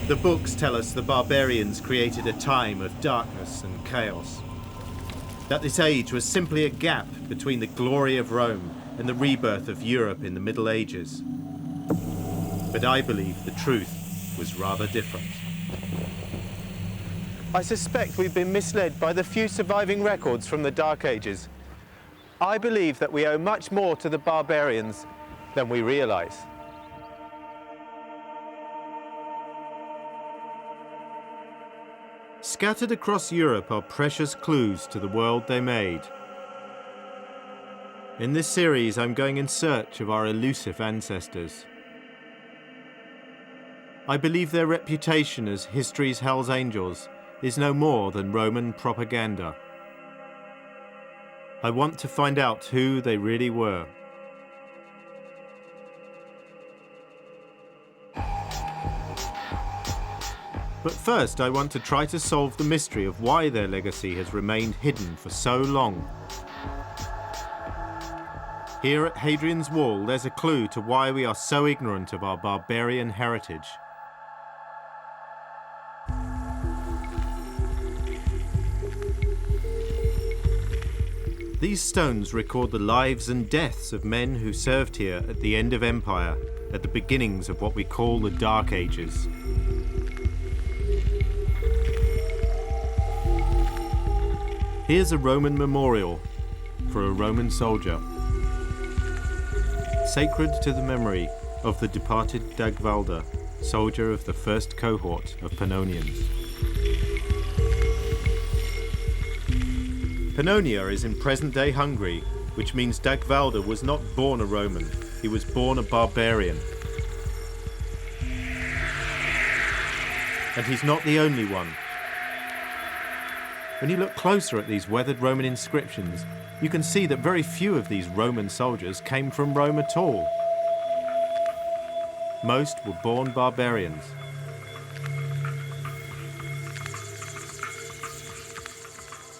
The books tell us the barbarians created a time of darkness and chaos. That this age was simply a gap between the glory of Rome and the rebirth of Europe in the Middle Ages. But I believe the truth was rather different. I suspect we've been misled by the few surviving records from the Dark Ages. I believe that we owe much more to the barbarians than we realise. Scattered across Europe are precious clues to the world they made. In this series, I'm going in search of our elusive ancestors. I believe their reputation as history's Hell's Angels is no more than Roman propaganda. I want to find out who they really were. But first, I want to try to solve the mystery of why their legacy has remained hidden for so long. Here at Hadrian's Wall, there's a clue to why we are so ignorant of our barbarian heritage. These stones record the lives and deaths of men who served here at the end of empire, at the beginnings of what we call the Dark Ages. Here's a Roman memorial for a Roman soldier, sacred to the memory of the departed Dagvalda, soldier of the first cohort of Pannonians. Pannonia is in present-day Hungary, which means Dagvalda was not born a Roman, he was born a barbarian. And he's not the only one. When you look closer at these weathered Roman inscriptions, you can see that very few of these Roman soldiers came from Rome at all. Most were born barbarians.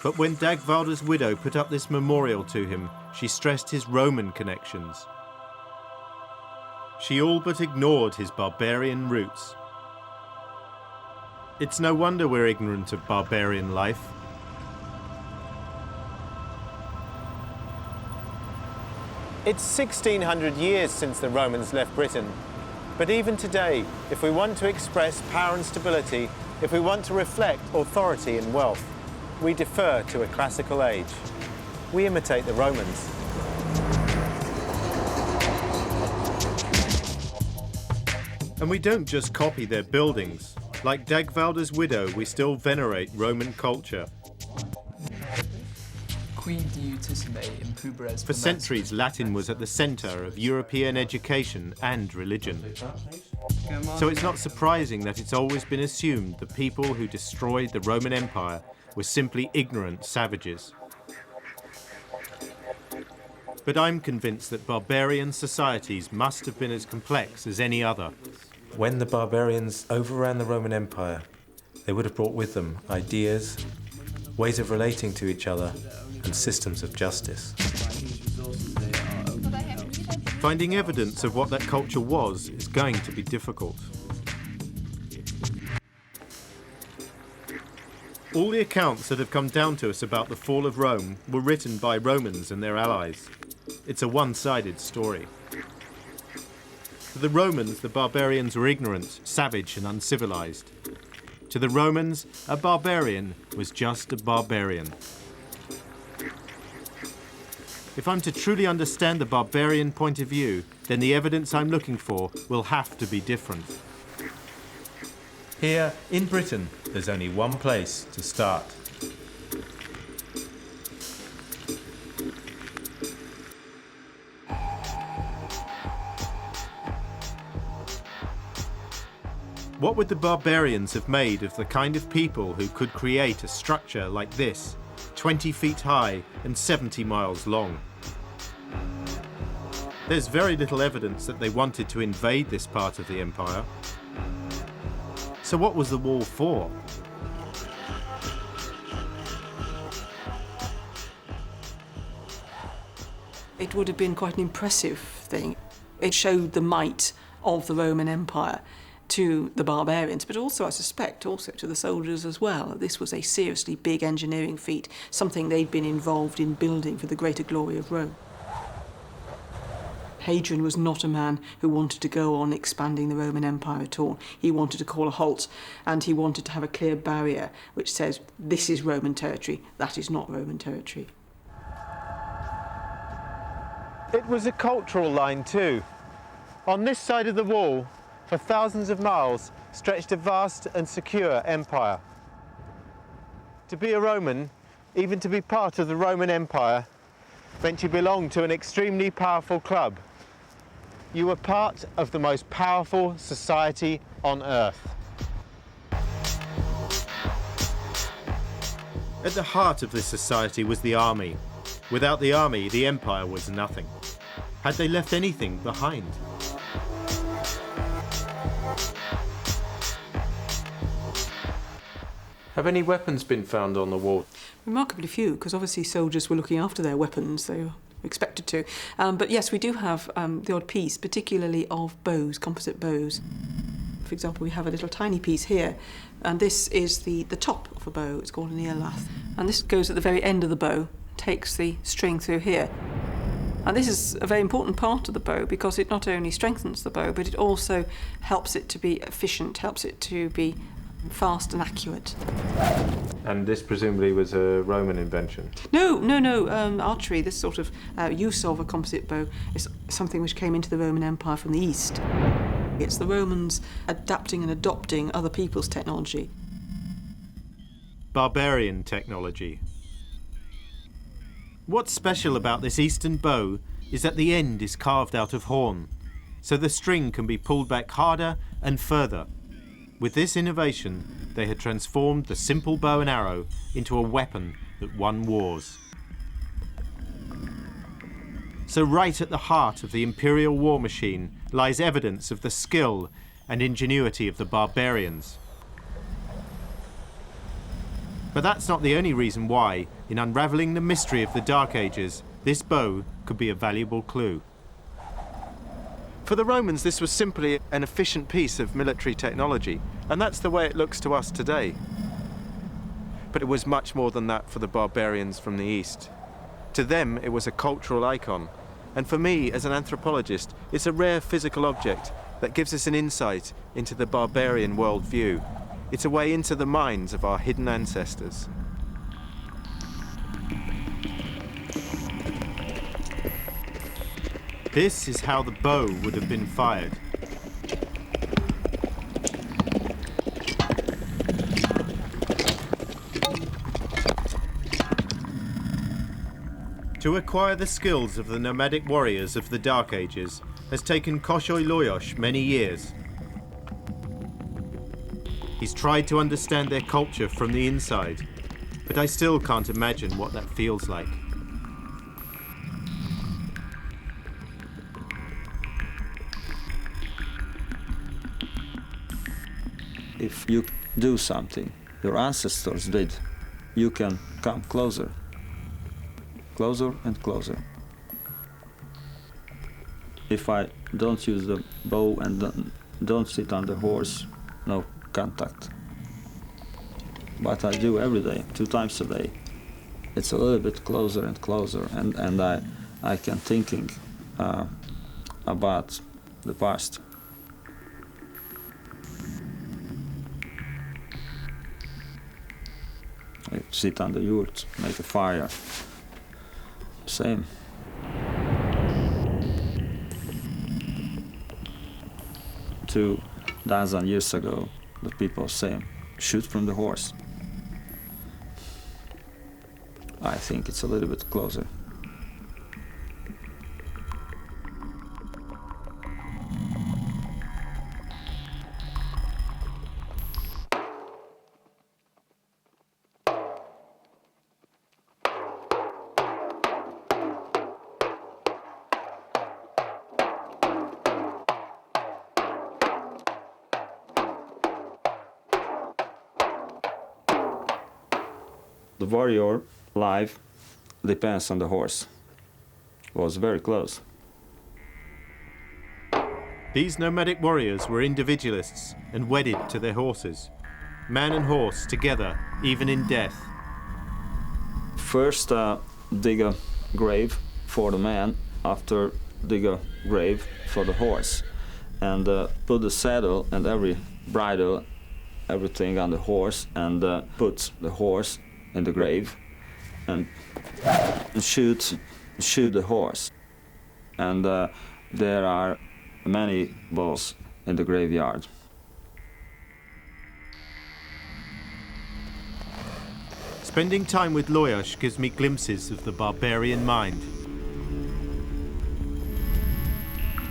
But when Dagvalda's widow put up this memorial to him, she stressed his Roman connections. She all but ignored his barbarian roots. It's no wonder we're ignorant of barbarian life. It's 1600 years since the Romans left Britain. But even today, if we want to express power and stability, if we want to reflect authority and wealth, we defer to a classical age. We imitate the Romans. And we don't just copy their buildings. Like Dagvalda's widow, we still venerate Roman culture. For centuries, Latin was at the centre of European education and religion. So it's not surprising that it's always been assumed the people who destroyed the Roman Empire were simply ignorant savages. But I'm convinced that barbarian societies must have been as complex as any other. When the barbarians overran the Roman Empire, they would have brought with them ideas, ways of relating to each other, and systems of justice. Finding evidence of what that culture was is going to be difficult. All the accounts that have come down to us about the fall of Rome were written by Romans and their allies. It's a one-sided story. To the Romans, the barbarians were ignorant, savage, and uncivilized. To the Romans, a barbarian was just a barbarian. If I'm to truly understand the barbarian point of view, then the evidence I'm looking for will have to be different. Here, in Britain, there's only one place to start. What would the barbarians have made of the kind of people who could create a structure like this, 20 feet high and 70 miles long? There's very little evidence that they wanted to invade this part of the empire. So what was the wall for? It would have been quite an impressive thing. It showed the might of the Roman Empire. to the barbarians, but also, I suspect, also to the soldiers as well. This was a seriously big engineering feat, something they'd been involved in building for the greater glory of Rome. Hadrian was not a man who wanted to go on expanding the Roman Empire at all. He wanted to call a halt, and he wanted to have a clear barrier which says, this is Roman territory, that is not Roman territory. It was a cultural line too. On this side of the wall, for thousands of miles, stretched a vast and secure empire. To be a Roman, even to be part of the Roman Empire, meant you belonged to an extremely powerful club. You were part of the most powerful society on earth. At the heart of this society was the army. Without the army, the empire was nothing. Had they left anything behind? Have any weapons been found on the wall? Remarkably few, because obviously soldiers were looking after their weapons, they were expected to. But yes, we do have the odd piece, particularly of bows, composite bows. For example, we have a little tiny piece here, and this is the top of a bow. It's called an earlath. And this goes at the very end of the bow, takes the string through here. And this is a very important part of the bow because it not only strengthens the bow, but it also helps it to be efficient, helps it to be fast and accurate. And this presumably was a Roman invention? No. Archery, this sort of use of a composite bow, is something which came into the Roman Empire from the East. It's the Romans adapting and adopting other people's technology. Barbarian technology. What's special about this Eastern bow is that the end is carved out of horn, so the string can be pulled back harder and further. With this innovation, they had transformed the simple bow and arrow into a weapon that won wars. So right at the heart of the imperial war machine lies evidence of the skill and ingenuity of the barbarians. But that's not the only reason why, in unravelling the mystery of the Dark Ages, this bow could be a valuable clue. For the Romans, this was simply an efficient piece of military technology, and that's the way it looks to us today. But it was much more than that for the barbarians from the East. To them, it was a cultural icon, and for me, as an anthropologist, it's a rare physical object that gives us an insight into the barbarian worldview. It's a way into the minds of our hidden ancestors. This is how the bow would have been fired. To acquire the skills of the nomadic warriors of the Dark Ages has taken Koshoi Loyosh many years. He's tried to understand their culture from the inside, but I still can't imagine what that feels like. If you do something your ancestors did, you can come closer. Closer and closer. If I don't use the bow and don't sit on the horse, no contact. But I do every day, 2 times a day. It's a little bit closer and closer, and I can thinking about the past. I sit on the yurt, make a fire. Same. Two dozen years ago, the people say, shoot from the horse. I think it's a little bit closer. The warrior life depends on the horse. It was very close. These nomadic warriors were individualists and wedded to their horses. Man and horse together, even in death. First, dig a grave for the man, after dig a grave for the horse, and put the saddle and every bridle, everything on the horse, and put the horse in the grave, and shoot the horse. And there are many balls in the graveyard. Spending time with Lajos gives me glimpses of the barbarian mind.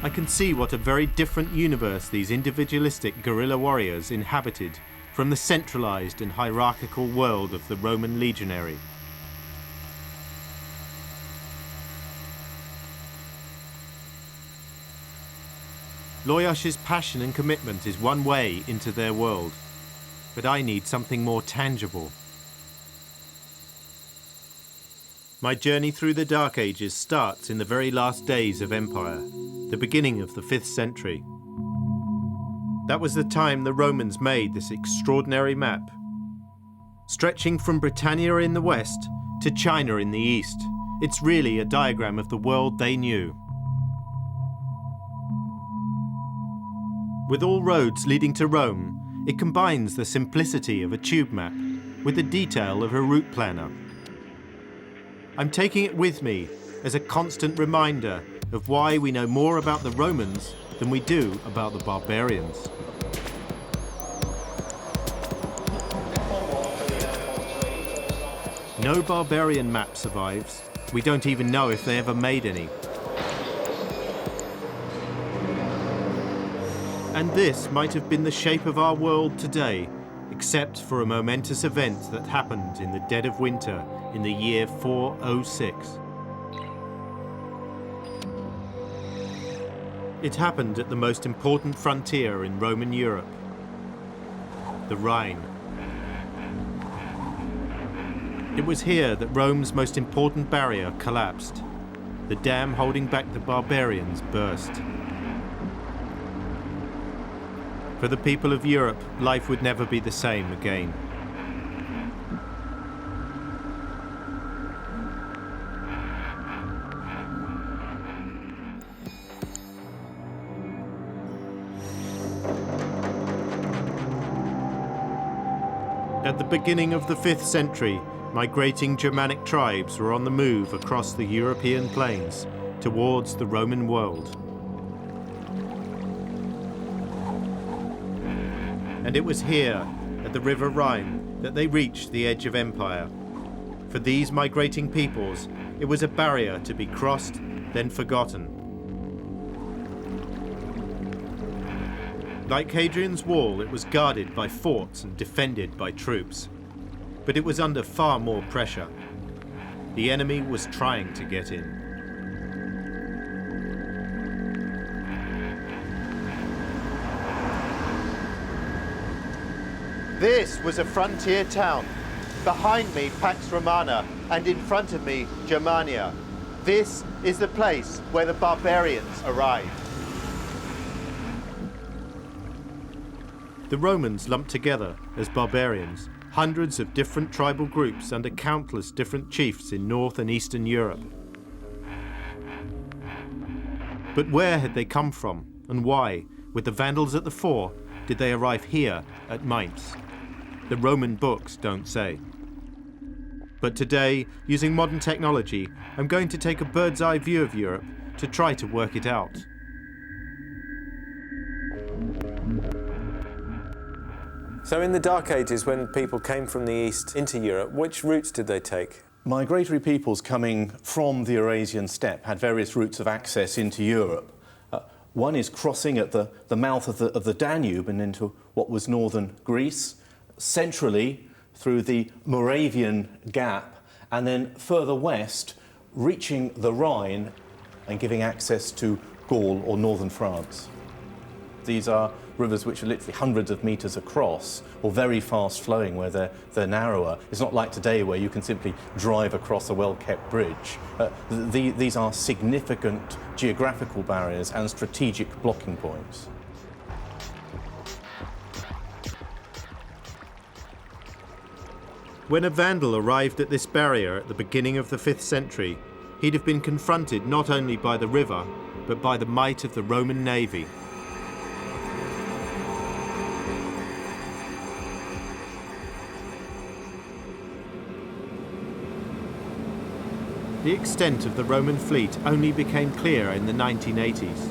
I can see what a very different universe these individualistic guerrilla warriors inhabited from the centralized and hierarchical world of the Roman legionary. Lajos's passion and commitment is one way into their world, but I need something more tangible. My journey through the Dark Ages starts in the very last days of empire, the beginning of the 5th century. That was the time the Romans made this extraordinary map, stretching from Britannia in the west to China in the east. It's really a diagram of the world they knew. With all roads leading to Rome, it combines the simplicity of a tube map with the detail of a route planner. I'm taking it with me as a constant reminder of why we know more about the Romans than we do about the barbarians. No barbarian map survives. We don't even know if they ever made any. And this might have been the shape of our world today, except for a momentous event that happened in the dead of winter in the year 406. It happened at the most important frontier in Roman Europe, the Rhine. It was here that Rome's most important barrier collapsed. The dam holding back the barbarians burst. For the people of Europe, life would never be the same again. At the beginning of the 5th century, migrating Germanic tribes were on the move across the European plains towards the Roman world. And it was here, at the River Rhine, that they reached the edge of empire. For these migrating peoples, it was a barrier to be crossed, then forgotten. Like Hadrian's wall, it was guarded by forts and defended by troops. But it was under far more pressure. The enemy was trying to get in. This was a frontier town. Behind me, Pax Romana, and in front of me, Germania. This is the place where the barbarians arrived. The Romans lumped together as barbarians, hundreds of different tribal groups under countless different chiefs in North and Eastern Europe. But where had they come from, and why, with the Vandals at the fore, did they arrive here at Mainz? The Roman books don't say. But today, using modern technology, I'm going to take a bird's eye view of Europe to try to work it out. So in the Dark Ages, when people came from the east into Europe, which routes did they take? Migratory peoples coming from the Eurasian steppe had various routes of access into Europe. One is crossing at the mouth of the Danube and into what was northern Greece, centrally through the Moravian Gap, and then further west, reaching the Rhine and giving access to Gaul or northern France. These are rivers which are literally hundreds of metres across, or very fast flowing where they're narrower. It's not like today where you can simply drive across a well-kept bridge. These are significant geographical barriers and strategic blocking points. When a Vandal arrived at this barrier at the beginning of the 5th century, he'd have been confronted not only by the river, but by the might of the Roman navy. The extent of the Roman fleet only became clear in the 1980s.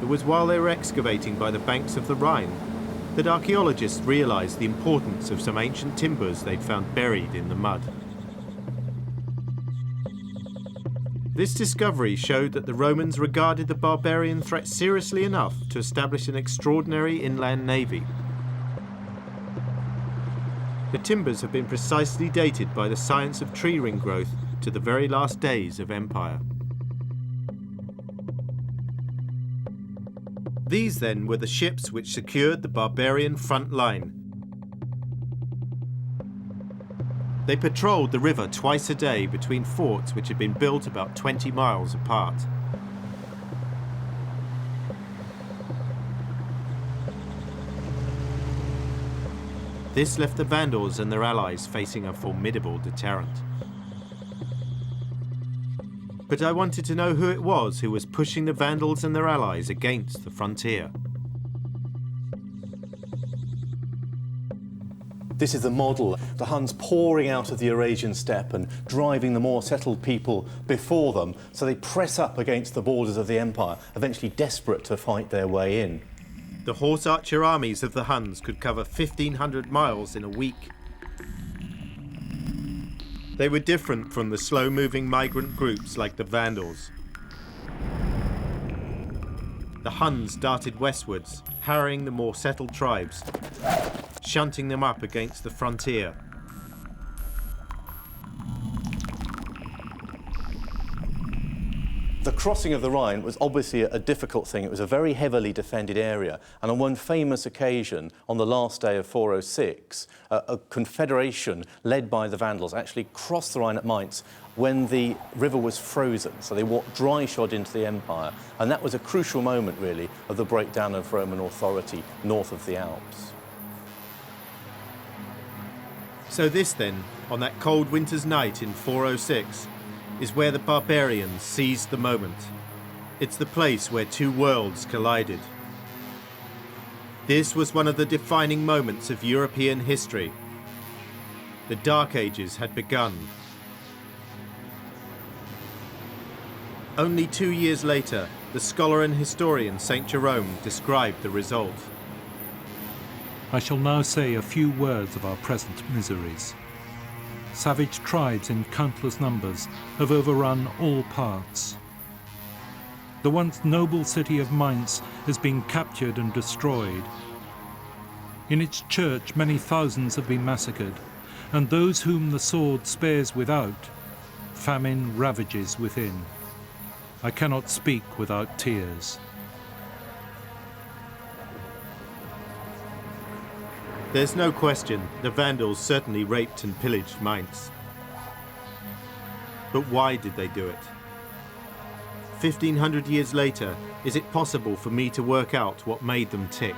It was while they were excavating by the banks of the Rhine that archaeologists realised the importance of some ancient timbers they'd found buried in the mud. This discovery showed that the Romans regarded the barbarian threat seriously enough to establish an extraordinary inland navy. The timbers have been precisely dated by the science of tree ring growth to the very last days of empire. These then were the ships which secured the barbarian front line. They patrolled the river twice a day between forts which had been built about 20 miles apart. This left the Vandals and their allies facing a formidable deterrent. But I wanted to know who it was who was pushing the Vandals and their allies against the frontier. This is the model, the Huns pouring out of the Eurasian steppe and driving the more settled people before them, so they press up against the borders of the empire, eventually desperate to fight their way in. The horse archer armies of the Huns could cover 1,500 miles in a week. They were different from the slow-moving migrant groups like the Vandals. The Huns darted westwards, harrying the more settled tribes, shunting them up against the frontier. The crossing of the Rhine was obviously a difficult thing. It was a very heavily defended area. And on one famous occasion, on the last day of 406, a confederation led by the Vandals actually crossed the Rhine at Mainz when the river was frozen. So they walked dry-shod into the empire. And that was a crucial moment, really, of the breakdown of Roman authority north of the Alps. So this then, on that cold winter's night in 406, is where the barbarians seized the moment. It's the place where two worlds collided. This was one of the defining moments of European history. The Dark Ages had begun. Only 2 years later, the scholar and historian St. Jerome described the result. I shall now say a few words of our present miseries. Savage tribes in countless numbers have overrun all parts. The once noble city of Mainz has been captured and destroyed. In its church many thousands have been massacred, and those whom the sword spares without, famine ravages within. I cannot speak without tears. There's no question the Vandals certainly raped and pillaged Mainz. But why did they do it? 1,500 years later, is it possible for me to work out what made them tick?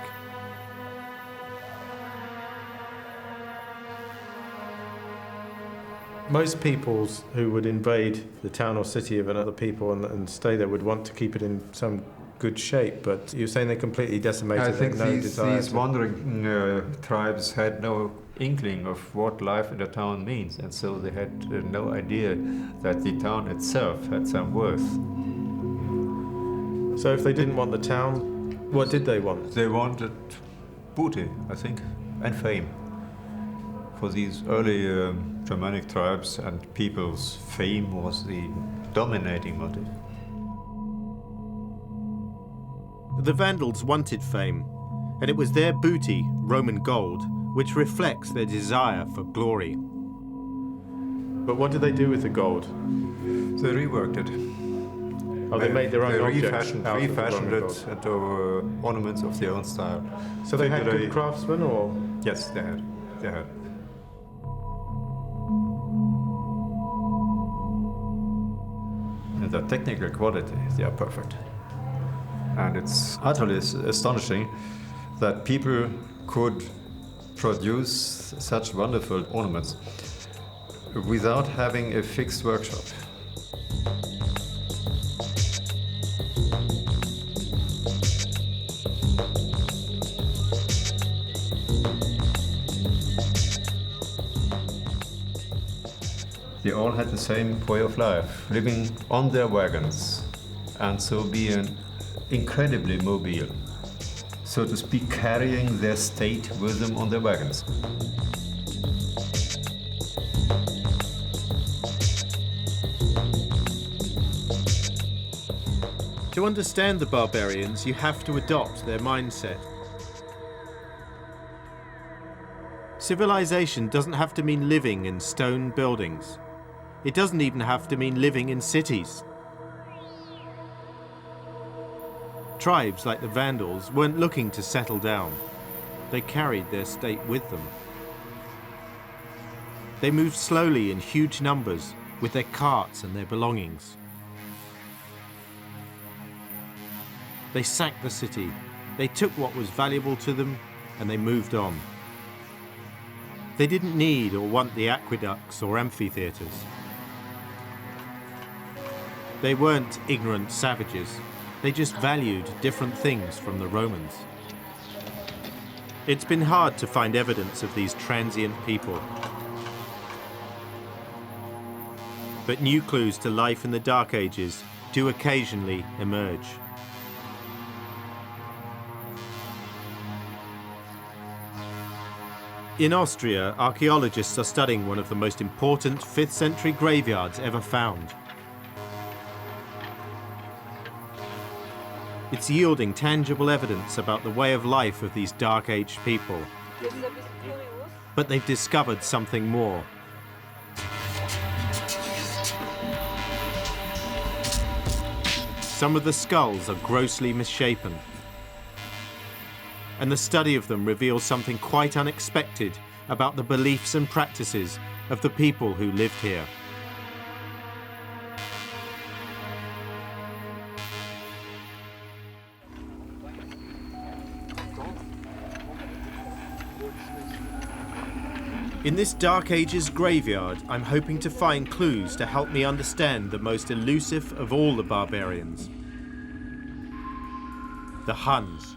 Most peoples who would invade the town or city of another people and stay there would want to keep it in some good shape, but you're saying they completely decimated it. I think these wandering tribes had no inkling of what life in the town means, and so they had no idea that the town itself had some worth. So if they didn't want the town, what did they want? They wanted booty, I think, and fame. For these early Germanic tribes and peoples, fame was the dominating motive. The Vandals wanted fame, and it was their booty, Roman gold, which reflects their desire for glory. But what did they do with the gold? They reworked it. Oh, they made their own objects refashioned out of the Roman it gods. into ornaments of their own style. So they had good craftsmen, or? Yes, they had. They had. And the technical quality, they are perfect. And it's utterly astonishing that people could produce such wonderful ornaments without having a fixed workshop. They all had the same way of life, living on their wagons, and so being incredibly mobile, so to speak, carrying their state with them on their wagons. To understand the barbarians, you have to adopt their mindset. Civilization doesn't have to mean living in stone buildings. It doesn't even have to mean living in cities. Tribes like the Vandals weren't looking to settle down. They carried their state with them. They moved slowly in huge numbers with their carts and their belongings. They sacked the city, they took what was valuable to them, and they moved on. They didn't need or want the aqueducts or amphitheatres. They weren't ignorant savages. They just valued different things from the Romans. It's been hard to find evidence of these transient people. But new clues to life in the Dark Ages do occasionally emerge. In Austria, archaeologists are studying one of the most important 5th century graveyards ever found. It's yielding tangible evidence about the way of life of these Dark Age people. But they've discovered something more. Some of the skulls are grossly misshapen. And the study of them reveals something quite unexpected about the beliefs and practices of the people who lived here. In this Dark Ages graveyard, I'm hoping to find clues to help me understand the most elusive of all the barbarians, the Huns.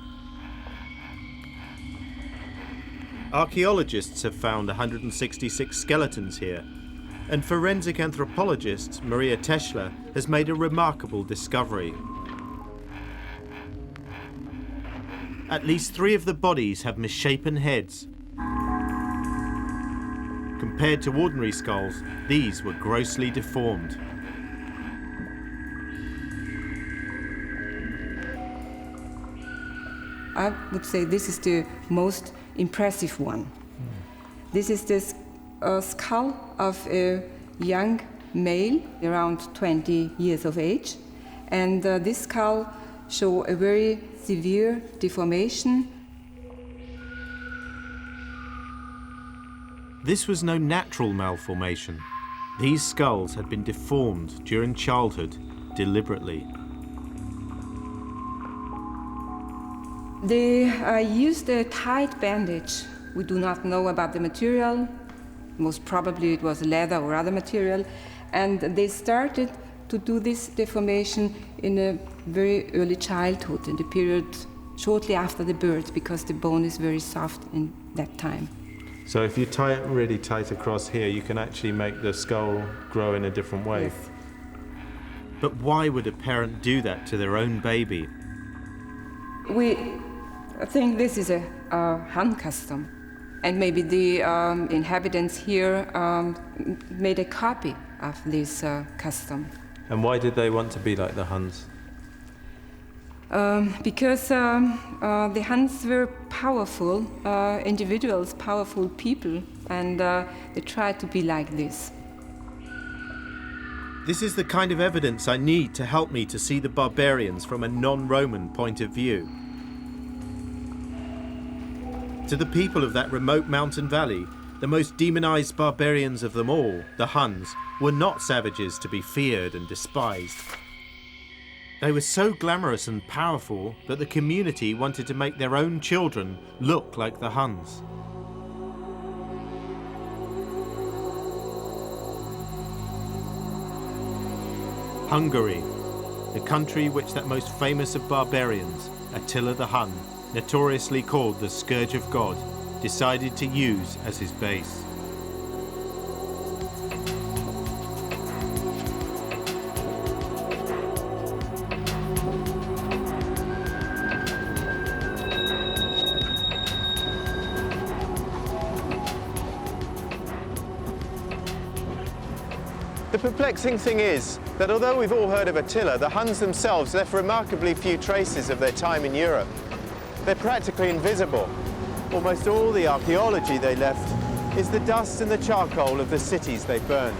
Archaeologists have found 166 skeletons here, and forensic anthropologist Maria Teschler has made a remarkable discovery. At least 3 of the bodies have misshapen heads. Compared to ordinary skulls, these were grossly deformed. I would say this is the most impressive one. This is the skull of a young male, around 20 years of age, and this skull shows a very severe deformation. This was no natural malformation. These skulls had been deformed during childhood deliberately. They used a tight bandage. We do not know about the material. Most probably it was leather or other material. And they started to do this deformation in a very early childhood, in the period shortly after the birth, because the bone is very soft in that time. So if you tie it really tight across here, you can actually make the skull grow in a different way. Yes. But why would a parent do that to their own baby? We think this is a Hun custom, and maybe the inhabitants here made a copy of this custom. And why did they want to be like the Huns? Because the Huns were powerful individuals, powerful people, and they tried to be like this. This is the kind of evidence I need to help me to see the barbarians from a non-Roman point of view. To the people of that remote mountain valley, the most demonized barbarians of them all, the Huns, were not savages to be feared and despised. They were so glamorous and powerful that the community wanted to make their own children look like the Huns. Hungary, the country which that most famous of barbarians, Attila the Hun, notoriously called the Scourge of God, decided to use as his base. The perplexing thing is that although we've all heard of Attila, the Huns themselves left remarkably few traces of their time in Europe. They're practically invisible. Almost all the archaeology they left is the dust and the charcoal of the cities they burned.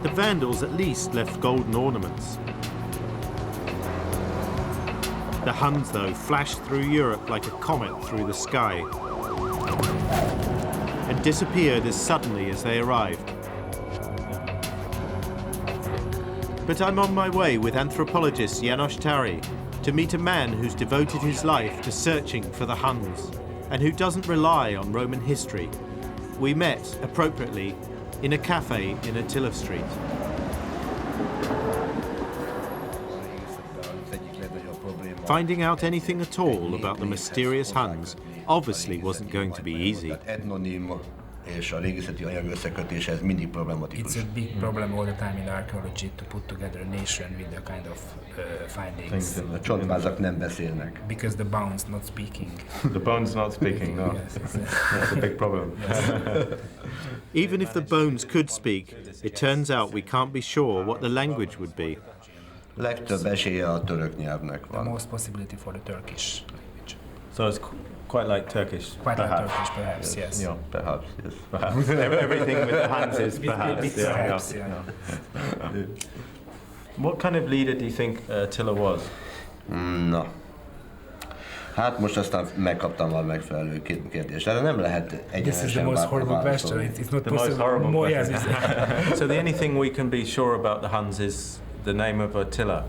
The Vandals at least left golden ornaments. The Huns, though, flashed through Europe like a comet through the sky and disappeared as suddenly as they arrived. But I'm on my way with anthropologist János Tari to meet a man who's devoted his life to searching for the Huns and who doesn't rely on Roman history. We met, appropriately, in a cafe in Attila Street. Finding out anything at all about the mysterious Huns obviously wasn't going to be easy. It's a big problem all the time in archaeology to put together a nation with the kind of findings. Because the bones not speaking. The bones not speaking, no. Yes, That's a big problem. Even if the bones could speak, it turns out we can't be sure what the language would be. The most possibility for the Turkish language. So it's quite like Turkish, Quite perhaps. like Turkish, perhaps, yes. Yeah, perhaps, yes. Perhaps. Everything with the Huns is perhaps. Big perhaps, yeah. What kind of leader do you think Attila was? Na. Hát most aztán megkaptam a megfelelő kérdést. Erre nem lehet This is the most horrible question. It's not The most possible. horrible More, question. yes, So the only thing we can be sure about the Huns is the name of Attila.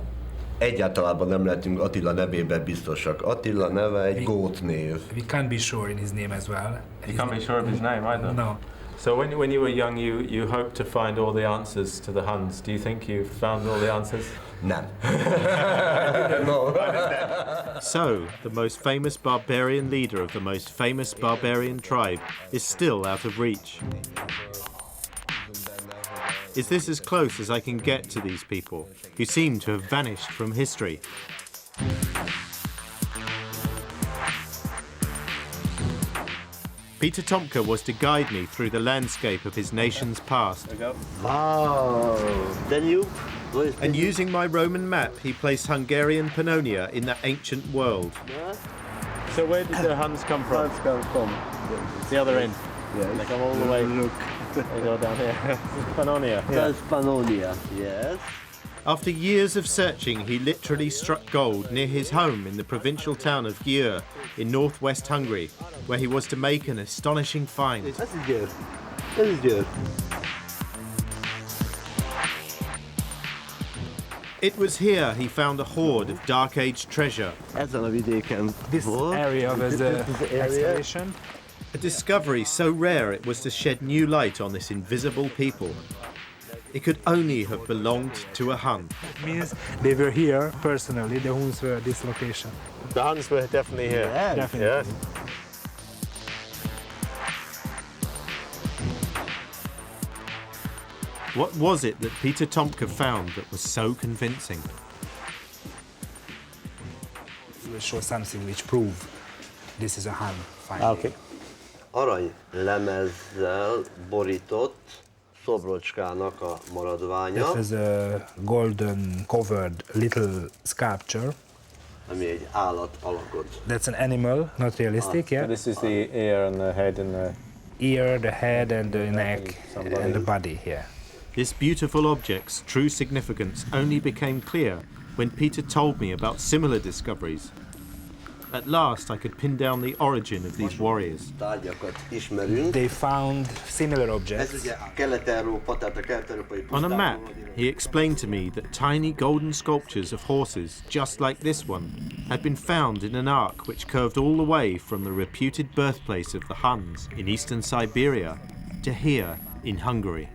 Egyáltalában nem lehetünk Attila nevében biztosak. Attila neve egy gót név. We can't be sure in his name as well. You can't be sure of his name either? No. So when you were young, you hoped to find all the answers to the Huns. Do you think you found all the answers? Nem. No. So, the most famous barbarian leader of the most famous barbarian tribe is still out of reach. Is this as close as I can get to these people, who seem to have vanished from history? Peter Tomke was to guide me through the landscape of his nation's past. Wow, Danube. And using my Roman map, he placed Hungarian Pannonia in the ancient world. So where did the Huns come from? Huns come from The other end. Yes. They come all the way. Look. They go down here. Pannonia. That's Pannonia, yes. After years of searching, he literally struck gold near his home in the provincial town of Győr in northwest Hungary, where he was to make an astonishing find. Das ist Győr. Das ist Győr. It was here he found a hoard of Dark Age treasure. Ezen a vidéken This volt. area was the excavation. A discovery so rare it was to shed new light on this invisible people. It could only have belonged to a Hun. It means they were here personally, the Huns were at this location. The Huns were definitely here. Yes. Definitely. Yes. What was it that Peter Tomke found that was so convincing? We will show something which prove this is a Hun finding. Okay. arany lemezzel borított szobrocskának a maradványa. This is a golden covered little sculpture. Ami egy állat alakot. That's an animal, not realistic, yeah? This is the ear and the head and the... Ear, the head and the neck and the body here. This beautiful object's true significance only became clear when Peter told me about similar discoveries. At last I could pin down the origin of these warriors. They found similar objects. On a map, he explained to me that tiny golden sculptures of horses, just like this one, had been found in an arc which curved all the way from the reputed birthplace of the Huns in eastern Siberia to here in Hungary.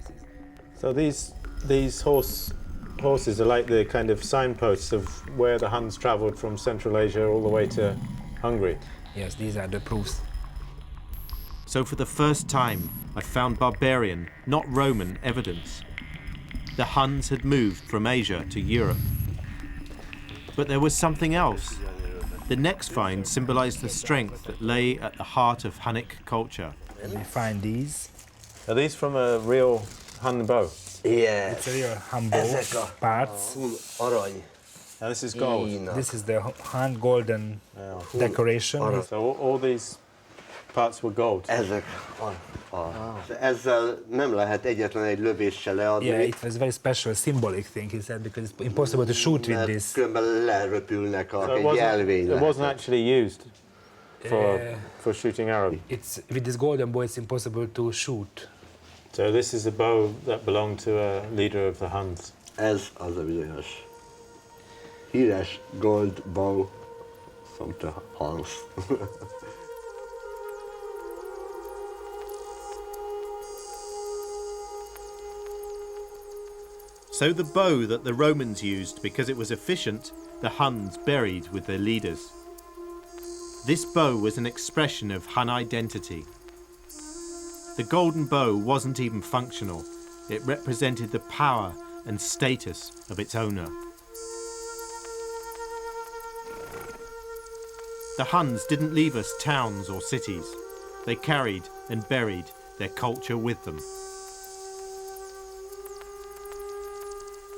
So these horses are like the kind of signposts of where the Huns travelled from Central Asia all the way to Hungary. Yes, these are the proofs. So for the first time, I found barbarian, not Roman, evidence. The Huns had moved from Asia to Europe. But there was something else. The next find symbolized the strength that lay at the heart of Hunnic culture. And we find these. Are these from a real Hun bow? Yes. It's a real Hun bow parts. Arany. Now this is gold. This is the Hun golden decoration. So all these parts were gold. Ezek. Ezzel nem lehet egyetlen egy lövéssel leadni. Yeah, it was a very special symbolic thing, he said, because it's impossible to shoot with this. Különben leröpülnek a So jelvények. it wasn't actually used for shooting arrows. It's with this golden bow, it's impossible to shoot. So this is a bow that belonged to a leader of the Huns. Ez az a bizonyos híres gold bow from the Huns. So the bow that the Romans used because it was efficient, the Huns buried with their leaders. This bow was an expression of Hun identity. The golden bow wasn't even functional. It represented the power and status of its owner. The Huns didn't leave us towns or cities. They carried and buried their culture with them.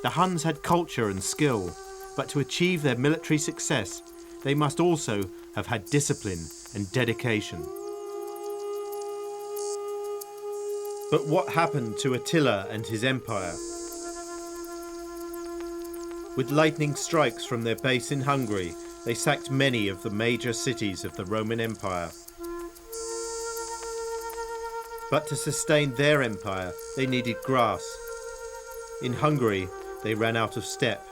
The Huns had culture and skill, but to achieve their military success, they must also have had discipline and dedication. But what happened to Attila and his empire? With lightning strikes from their base in Hungary, they sacked many of the major cities of the Roman Empire. But to sustain their empire, they needed grass. In Hungary, they ran out of steppe.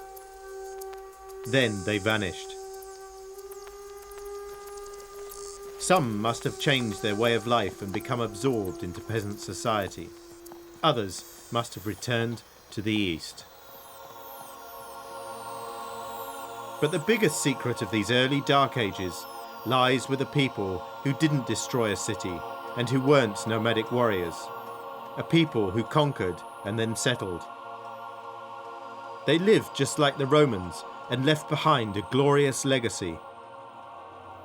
Then they vanished. Some must have changed their way of life and become absorbed into peasant society. Others must have returned to the east. But the biggest secret of these early Dark Ages lies with a people who didn't destroy a city and who weren't nomadic warriors. A people who conquered and then settled. They lived just like the Romans and left behind a glorious legacy.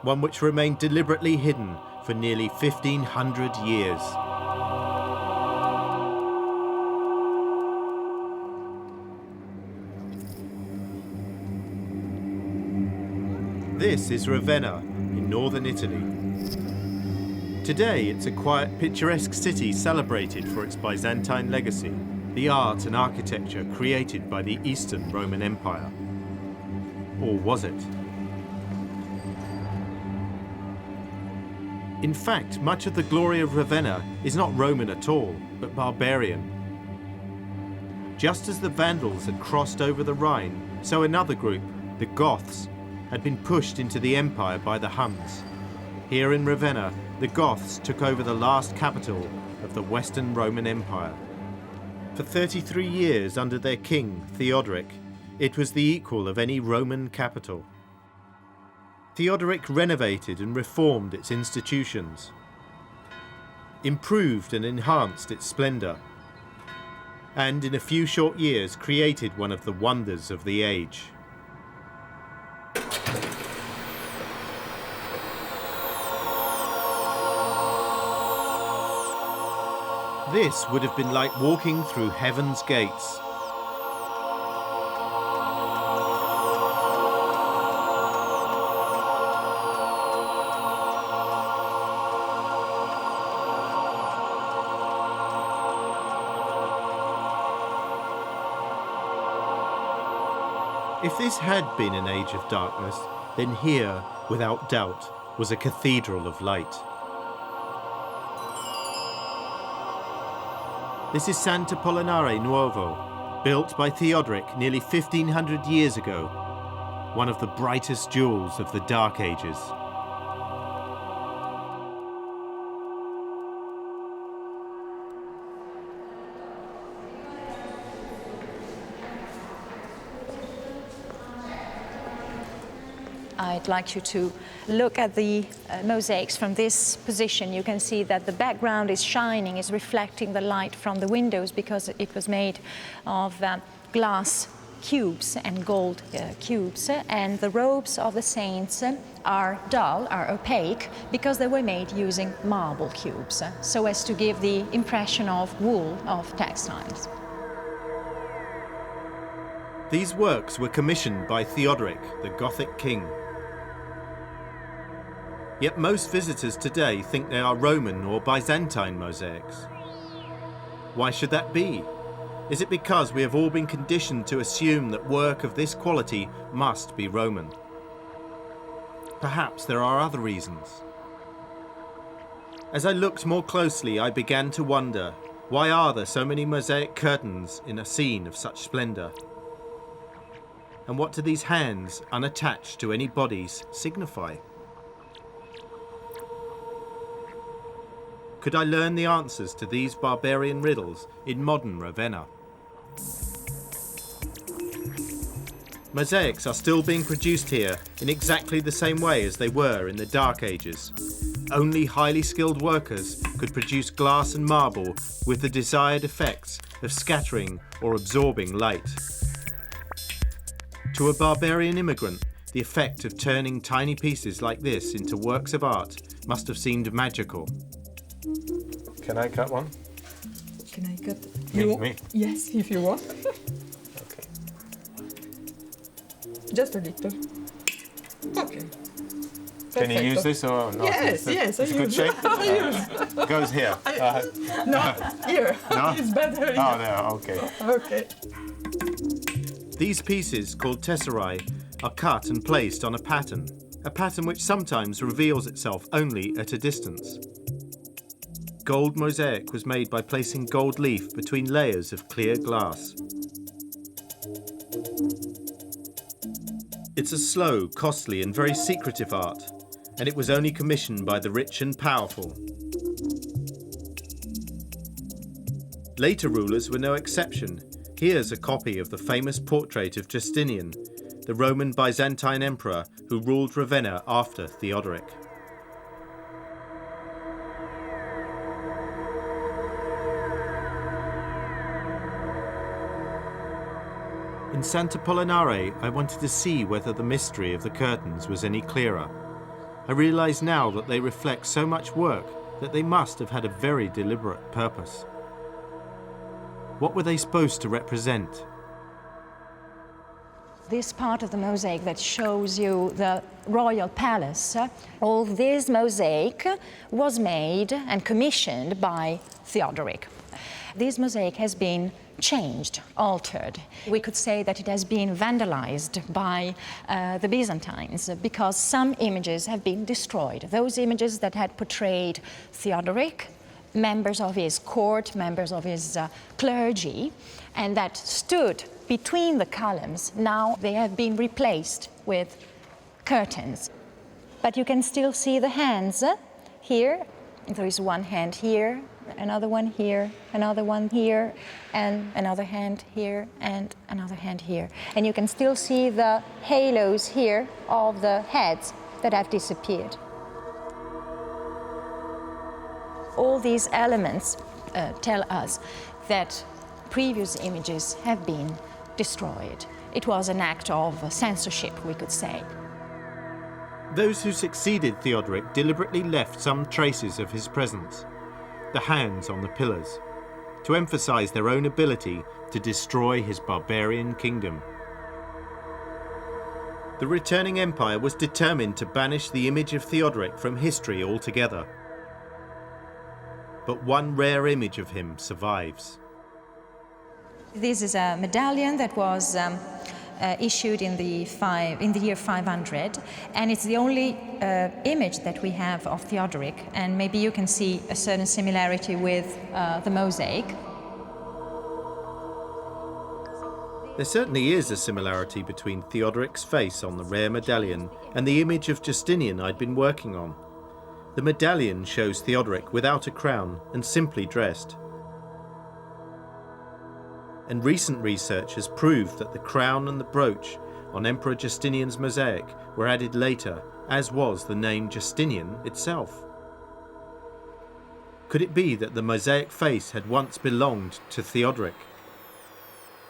One which remained deliberately hidden for nearly 1,500 years. This is Ravenna in northern Italy. Today it's a quiet, picturesque city celebrated for its Byzantine legacy, the art and architecture created by the Eastern Roman Empire. Or was it? In fact, much of the glory of Ravenna is not Roman at all, but barbarian. Just as the Vandals had crossed over the Rhine, so another group, the Goths, had been pushed into the empire by the Huns. Here in Ravenna, the Goths took over the last capital of the Western Roman Empire. For 33 years under their king, Theodoric, it was the equal of any Roman capital. Theodoric renovated and reformed its institutions, improved and enhanced its splendour, and in a few short years created one of the wonders of the age. This would have been like walking through heaven's gates. If this had been an age of darkness, then here, without doubt, was a cathedral of light. This is Sant'Apollinare Nuovo, built by Theodoric nearly 1500 years ago, one of the brightest jewels of the Dark Ages. I'd like you to look at the mosaics from this position. You can see that the background is shining, is reflecting the light from the windows because it was made of glass cubes and gold cubes. And the robes of the saints are dull, are opaque, because they were made using marble cubes, so as to give the impression of wool, of textiles. These works were commissioned by Theodoric, the Gothic king. Yet most visitors today think they are Roman or Byzantine mosaics. Why should that be? Is it because we have all been conditioned to assume that work of this quality must be Roman? Perhaps there are other reasons. As I looked more closely, I began to wonder, why are there so many mosaic curtains in a scene of such splendor? And what do these hands, unattached to any bodies, signify? Could I learn the answers to these barbarian riddles in modern Ravenna? Mosaics are still being produced here in exactly the same way as they were in the Dark Ages. Only highly skilled workers could produce glass and marble with the desired effects of scattering or absorbing light. To a barbarian immigrant, the effect of turning tiny pieces like this into works of art must have seemed magical. Can I cut one? Can I cut? Me? Yes, if you want. Okay. Just a little. Okay. Can you use this or not? Yes, yes. It's a good shape. I Goes here. No, here. No? It's better. Oh, there. Okay. Okay. These pieces, called tesserae, are cut and placed on a pattern which sometimes reveals itself only at a distance. Gold mosaic was made by placing gold leaf between layers of clear glass. It's a slow, costly and very secretive art, and it was only commissioned by the rich and powerful. Later rulers were no exception. Here's a copy of the famous portrait of Justinian, the Roman Byzantine emperor who ruled Ravenna after Theodoric. In Sant'Apollinare, I wanted to see whether the mystery of the curtains was any clearer. I realise now that they reflect so much work that they must have had a very deliberate purpose. What were they supposed to represent? This part of the mosaic that shows you the royal palace, all this mosaic was made and commissioned by Theodoric. This mosaic has been changed, altered. We could say that it has been vandalized by the Byzantines because some images have been destroyed. Those images that had portrayed Theodoric, members of his court, members of his clergy, and that stood between the columns, now they have been replaced with curtains. But you can still see the hands here. There is one hand here, another one here, another one here, and another hand here, and another hand here. And you can still see the halos here of the heads that have disappeared. All these elements tell us that previous images have been destroyed. It was an act of censorship, we could say. Those who succeeded Theodoric deliberately left some traces of his presence. The hands on the pillars, to emphasize their own ability to destroy his barbarian kingdom. The returning empire was determined to banish the image of Theodoric from history altogether. But one rare image of him survives. This is a medallion that was issued in the year 500, and it's the only image that we have of Theodoric, and maybe you can see a certain similarity with the mosaic. There certainly is a similarity between Theodoric's face on the rare medallion and the image of Justinian I'd been working on. The medallion shows Theodoric without a crown and simply dressed. And recent research has proved that the crown and the brooch on Emperor Justinian's mosaic were added later, as was the name Justinian itself. Could it be that the mosaic face had once belonged to Theodoric?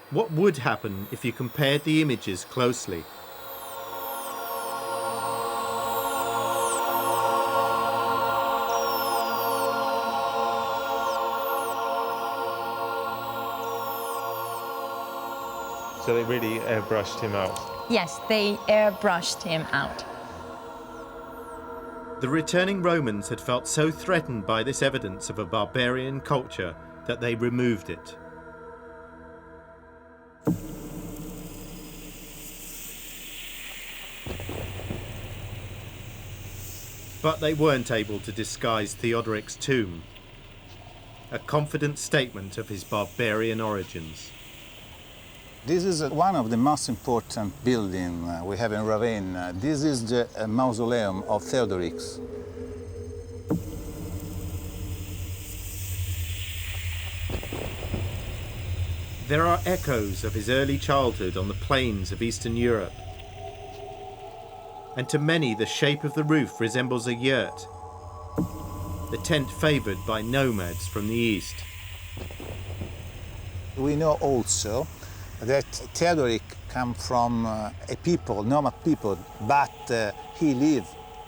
What would happen if you compared the images closely? So they really airbrushed him out? Yes, they airbrushed him out. The returning Romans had felt so threatened by this evidence of a barbarian culture that they removed it. But they weren't able to disguise Theodoric's tomb, a confident statement of his barbarian origins. This is one of the most important buildings we have in Ravenna. This is the mausoleum of Theodoric. There are echoes of his early childhood on the plains of Eastern Europe. And to many, the shape of the roof resembles a yurt, the tent favoured by nomads from the east. We know also that Theodoric came from a people, nomad people, but he lived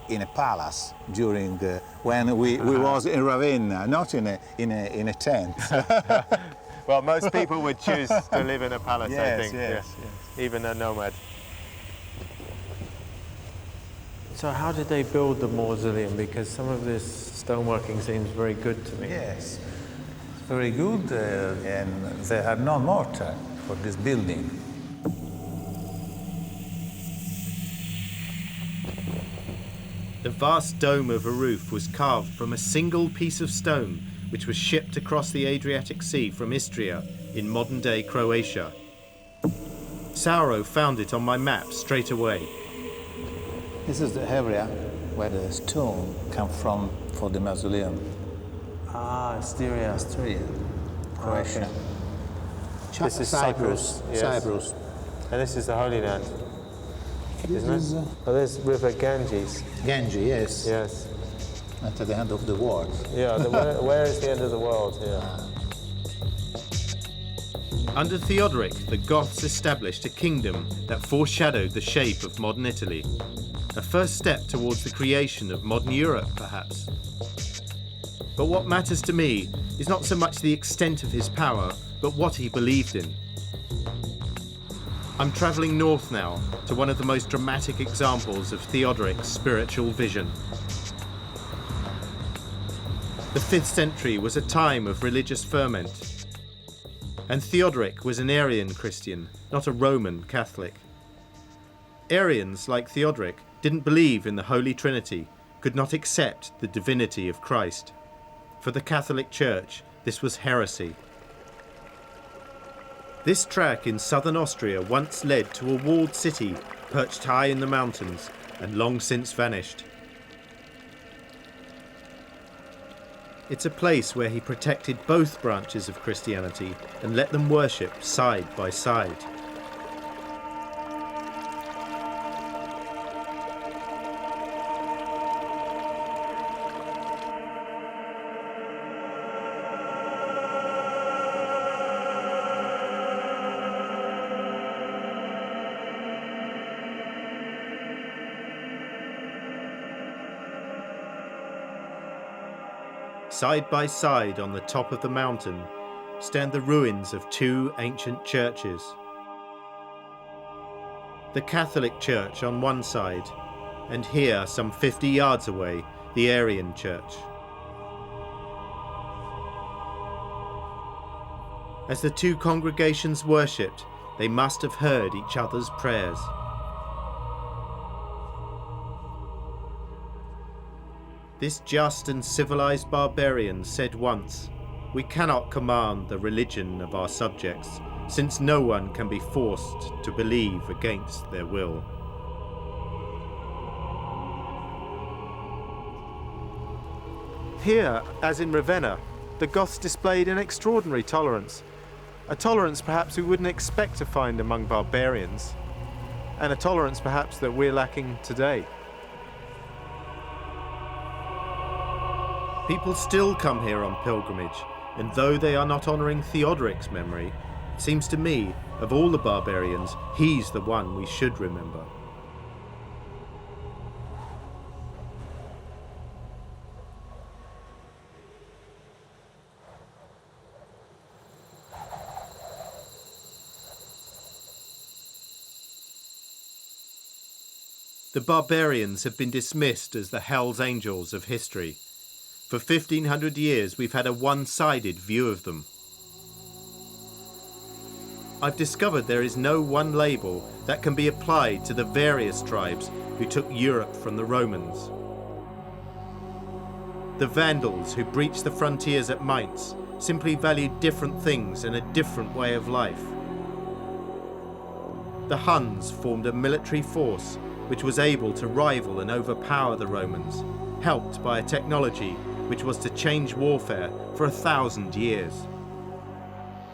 in a palace during when we was in Ravenna, not in a tent. Well, most people would choose to live in a palace, I think. Yes. Even a nomad. So how did they build the mausoleum? Because some of this stoneworking seems very good to me. Yes, it's very good, and there are no mortar for this building. The vast dome of a roof was carved from a single piece of stone which was shipped across the Adriatic Sea from Istria in modern-day Croatia. Sauro found it on my map straight away. This is the area where the stone came from for the mausoleum. Ah, Styria. Croatia. This is Cyprus. Yes. Cyprus. And this is the Holy Land, isn't it? Oh, there's River Ganges. Ganges, yes. Yes. At the end of the world. Yeah, where is the end of the world here? Under Theodoric, the Goths established a kingdom that foreshadowed the shape of modern Italy. A first step towards the creation of modern Europe, perhaps. But what matters to me is not so much the extent of his power, but what he believed in. I'm travelling north now to one of the most dramatic examples of Theodoric's spiritual vision. The 5th century was a time of religious ferment, and Theodoric was an Arian Christian, not a Roman Catholic. Arians, like Theodoric, didn't believe in the Holy Trinity, could not accept the divinity of Christ. For the Catholic Church, this was heresy. This track in southern Austria once led to a walled city perched high in the mountains and long since vanished. It's a place where he protected both branches of Christianity and let them worship side by side. Side by side on the top of the mountain, stand the ruins of two ancient churches. The Catholic Church on one side, and here, some 50 yards away, the Arian Church. As the two congregations worshipped, they must have heard each other's prayers. This just and civilized barbarian said once, "We cannot command the religion of our subjects, since no one can be forced to believe against their will." Here, as in Ravenna, the Goths displayed an extraordinary tolerance. A tolerance perhaps we wouldn't expect to find among barbarians, and a tolerance perhaps that we're lacking today. People still come here on pilgrimage, and though they are not honouring Theodoric's memory, it seems to me, of all the barbarians, he's the one we should remember. The barbarians have been dismissed as the Hell's Angels of history. For 1500 years we've had a one-sided view of them. I've discovered there is no one label that can be applied to the various tribes who took Europe from the Romans. The Vandals, who breached the frontiers at Mainz, simply valued different things and a different way of life. The Huns formed a military force which was able to rival and overpower the Romans, helped by a technology which was to change warfare for 1,000 years.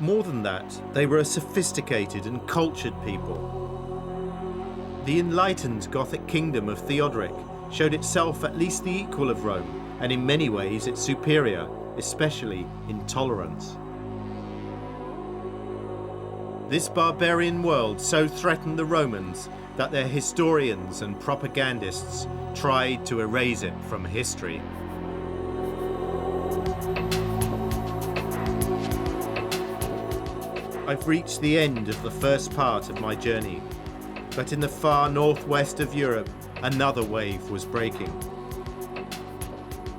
More than that, they were a sophisticated and cultured people. The enlightened Gothic kingdom of Theodoric showed itself at least the equal of Rome, and in many ways its superior, especially in tolerance. This barbarian world so threatened the Romans that their historians and propagandists tried to erase it from history. I've reached the end of the first part of my journey, but in the far northwest of Europe, another wave was breaking.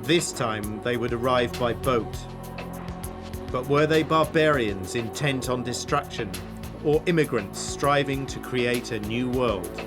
This time they would arrive by boat. But were they barbarians intent on destruction, or immigrants striving to create a new world?